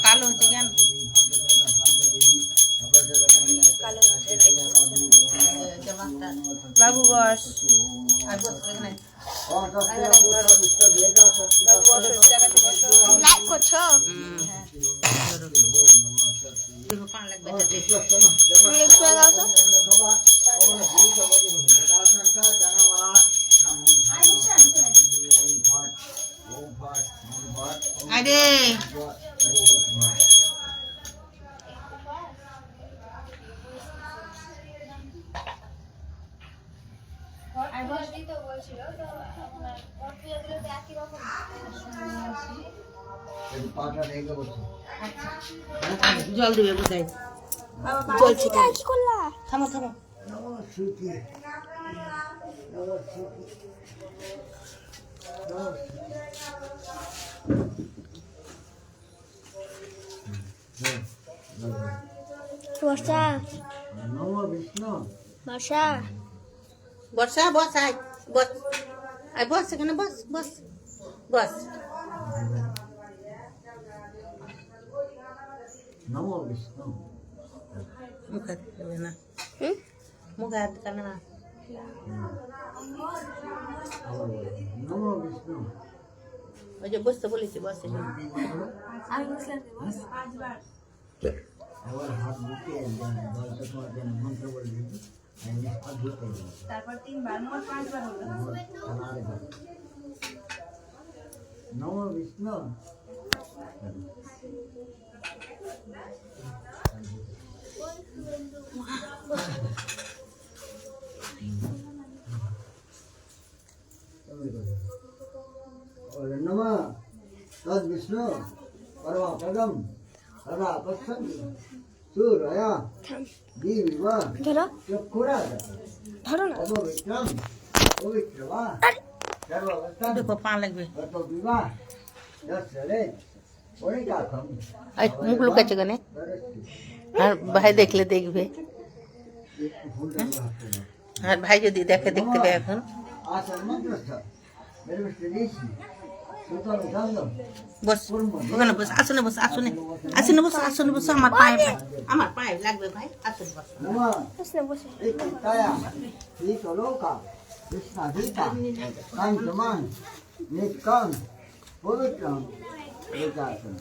কালো হচ্ছে কেন বাবু বস করছো আরে জল দিবে বোধ হয় বলছি কি করলা থামো থামো বর্ষা বর্ষা বর্ষা বস আয় বস আয় বস এখানে বস বস বস নমো বিষ্ণু মুখ হাত দেবে না মুখ হাত দেবে না নমো বিষ্ণু ওই যে বসতে বলেছি বস এখানে আবার হাত বুকে বলতে তোমার মন্ত্র বলে দিবি হাত ধুতে তারপর 3 বার মোট 5 বার হলো নমো বিষ্ণু नमः तद विष्णु परम पदम सदा पश्यन्ति सूर्या दीवा ধরো चक्षुरा ধরো না पवित्रम पवित्रवा सर्ववतन দেখো পা লাগবে ततो विवा यस्रे ओरिकाखम আই মুখ লুকাচ্ছে কেন আর ভাই দেখলে দেখবে আর ভাই যদি দেখে দেখতে পায় এখন आसन मंत्रस्थ मेरे स्त्रीश सुतम गंगम বস ওখানে বস আসনে বস আসনে আসনে বস আসনে বস আমার পায়ে লাগবে ভাই আসনে বস नमः বসে বসে Ikaya, Ikoloka, Vishnadita, Kantaman, Nitkam, Pavitram, Vikasam.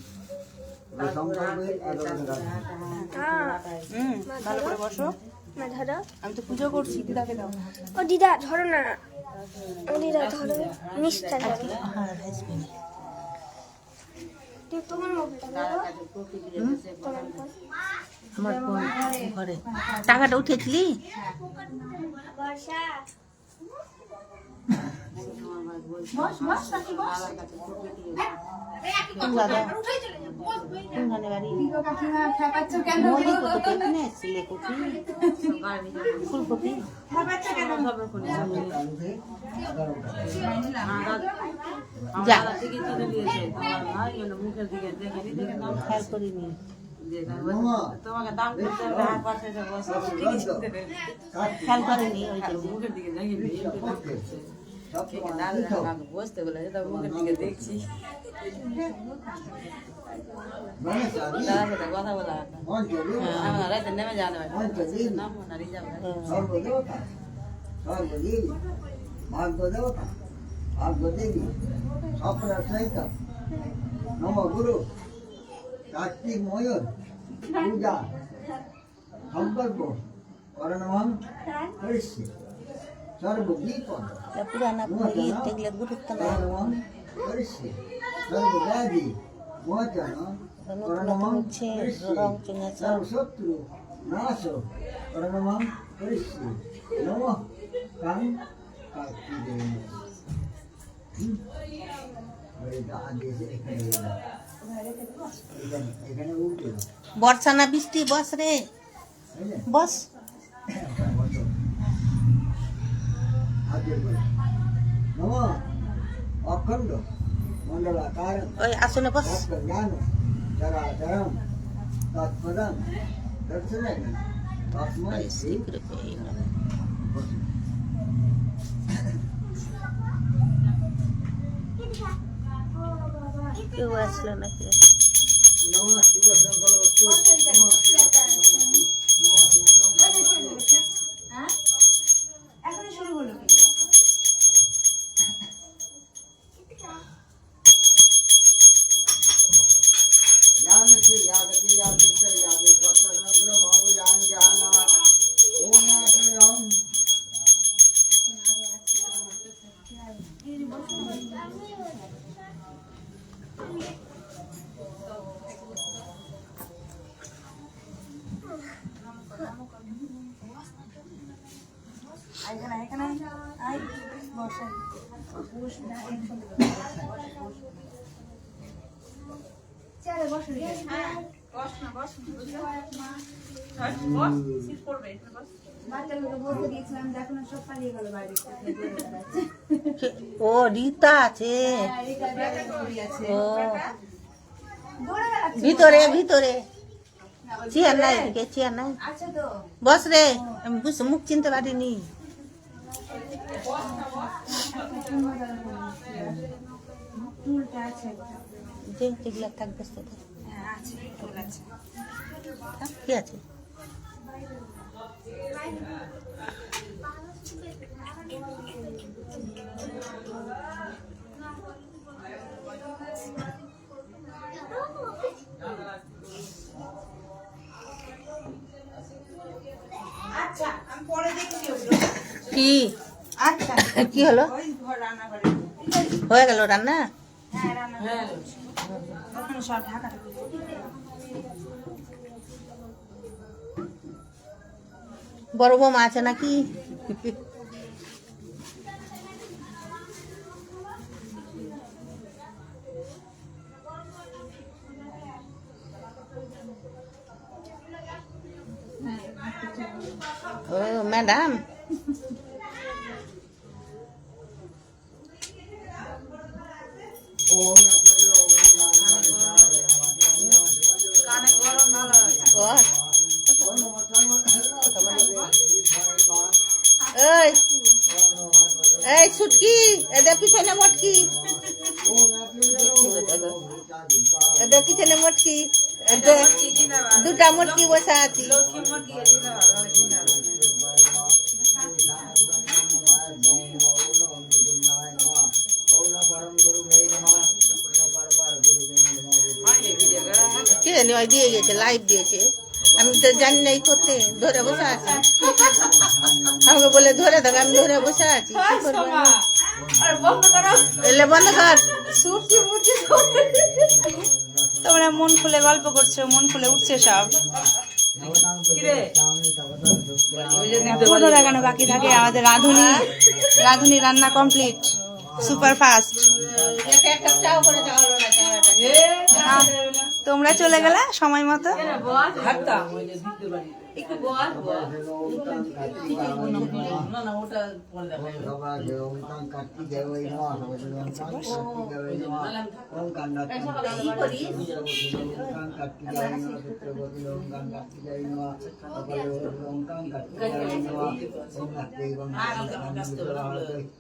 ভালো করে বসো না ধরো আমি তো পুজো করছি দিদাকে দাও ও দিদা ধরো না ও দিদা ধরো মিষ্টি ধরো তোমার মোবাইলটা ধরো আমার ঘরে টাকাটা উঠেছিলি বর্ষা কোন দাদা কোনখানে বাড়ি ফুলকপি যা খেয়াল করিনি খেয়াল করেনি ওই বসতে বলে মুখের দিকে দেখছি দাদার সাথে কথা বলা রাতে নেমে যাওয়া নম গুরু কার্তিক ময়ূর পূজা সংকল্প করণম করিষ্যে সর্বদীপন পুরানা গীত এগুলো গুরুত্ব না করণম করিষ্যে সর্বব্যাধি মোচন করণম হচ্ছে রং চেঞ্জ সর্বশত্রু নাশ করণম করিষ্যে নমঃ কাং কার্তিকেয় বর্ষা না বৃষ্টি বস রে বস নম অখণ্ড মন্ডলাকার ওই আসনে বস জ্ঞান चराचरं तत्पदं दर्शयामि तस्मै श्री কেউ আসলো নাকি? नमः शिव शंकर वस्तु नमः शिव এখনই শুরু হলো কি? ज्ञान से यागति यागति यागति तत्संग्र भाव ज्ञान ज्ञाना ओम नाम এখানে আই বসে বস না চেয়ারে বসে বস না বস বস সিট করবে বস বাচ্চাগুলো বলতে দিয়েছিলাম দেখো না সব পালিয়ে গেল বাইরে ও রীতা আছে। ও ভিতরে ভিতরে চেয়ার নাই, এদিকে চেয়ার নাই। আচ্ছা তো বস রে, আমি মুখ চিনতে পারিনি। টুলটা আছে যে যেগুলো থাকবে সেটা হ্যাঁ আছে টুল আছে কি আছে? আচ্ছা আমি পরে দেখছি ওগুলো কি আচ্ছা কি হলো? ওই ঘর রান্না করে হয়ে গেল রান্না? হ্যাঁ রান্না হ্যাঁ ওখানে সব ঢাকা বড় বৌমা আছে নাকি? ও ম্যাডাম, ओम কানে গরম ভালো ও এই এই ছুটকি, এদের পিছনে মটকি, এদের পিছনে মটকি, এদের দুটা মটকি বসা আছি। লক্ষ্মী মুরগি আছে কে জানি ওই দিয়ে গেছে, লাইভ দিয়েছে, আমি তো জানি না এই করতে, ধরে বসে আছি। আমাকে বলে ধরে দেবে, আমি ধরে বসে আছি। কি করবো? এলে বন্ধ কর। তোমরা মন খুলে গল্প করছো, মন খুলে উঠছে সব। 15 লাগানো বাকি থাকে। আমাদের রাঁধুনি রান্না কমপ্লিট, সুপার ফাস্ট। তোমরা চলে গেলে সময় মতো। ओम